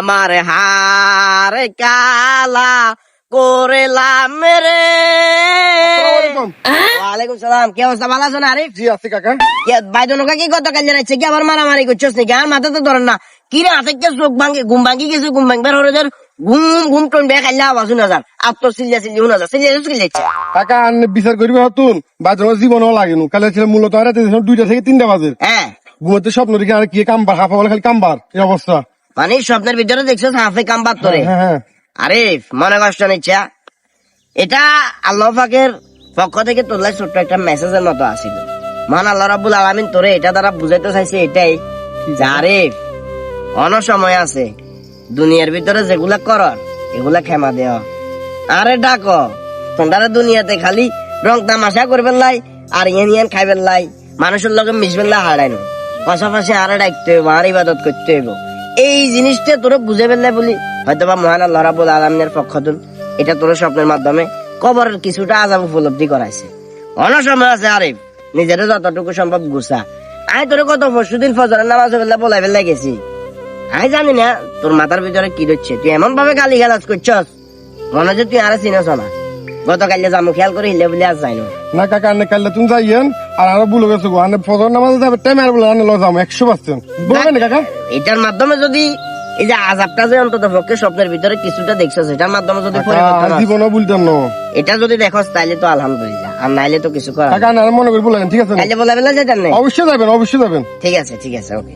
আমার হার কালা করেলাম রে। ওয়ালাইকুম সালাম, কি অবস্থা? ভালো আছেন আরিফ? জি আছি কাকা। বাইদনকা কি গতকাল জানাইছে কি আবার মারামারি করছিস নাকি? আর মাথা তো ধরেন না কি রে, হাতে কে চোখ ভাঙে, ঘুম ভাঙি গেছে, ঘুম ভাঙবার হরে যার ঘুম ঘুম টোন বে খাইলে আওয়াজ শুনা যান, আর তোর সিলিয়া সিলি শুনা যান, সিলিয়াচ্ছে কাকা আন্নে বিচার করবি হতুন বাজার জীবনও লাগেনু কালে ছিল মূলত আর 2টা থেকে 3টা বাজে হ্যাঁ। ঘুমোতে স্বপ্ন দেখি আর কি কামবার হাফা বলে খালি কামবার এই অবস্থা। মানে স্বপ্নের ভিতরে দেখছিস হাফে কাম বাদ তোরে? হ্যাঁ আরিফ মনে কষ্ট নিচ্ছে, এটা আল্লাহ পাকের পক্ষ থেকে তোর লাই ছোট্ট একটা মেসেজের মতো আসিল। মান আল্লাহ রাব্বুল আলামিন তোরে এটা দ্বারা বুঝাইতে চাইছে এটাই যে আরিফ অন সময় আছে, দুনিয়ার ভিতরে যেগুলা কর এগুলা ক্ষমা দেও। আরে ডাক তোমরা দুনিয়াতে খালি রং তামাশা করবেন লাই আর ইয়ান খাইবেন লাই, মানুষের লগে মিশবেন লাই হারাইনো, পাশাপাশি আরে ডাকতে হইব, আর ইবাদত করতে হইব। এই জিনিসটা তোরা বুঝে ফেললাই বলি হয়তো বা মহান আল্লাহ রাব্বুল আলামিনের পক্ষ থেকে এটা তোর স্বপ্নের মাধ্যমে কবরের কিছুটা আযাব উপলব্ধি করাইছে। অন সময় আছে আরিফ, নিজের যতটুকু সম্ভব গুছা। আমি তোর কত পরশুদিন ফজরের নামাজ বলাই ফেলাই গেছি, আমি জানি না তোর মাথার ভিতরে কি হচ্ছে, তুই এমন ভাবে গালি গালাজ করছস মনে হচ্ছে তুই আর চিনস না। গতকাল জামু খেয়াল করে হিলে বলে আজ যাই না কাকা আন্নে কাইলে তুমি যাইয়েন আর আরো ভুলে গেছো আন্নে ফজর নামাজে যাবে টাইম আর বলে আন্নে ল যাবো 100%। বলবেন কাকা এটার মাধ্যমে যদি এই যে আযাবটা যে অন্তত পক্ষে স্বপ্নের ভিতরে কিছুটা দেখছস, এটার মাধ্যমে যদি পরিবর্তন হয়, জীবনও বলতেন না এটা যদি দেখোস তাইলে তো আলহামদুলিল্লাহ, আর নাইলে তো কিছু করার কাকা না মনে করি বলেন ঠিক আছে তাইলে বলা বেলা যেতেন না। অবশ্যই যাবেন অবশ্যই যাবেন। ঠিক আছে ঠিক আছে, ওকে।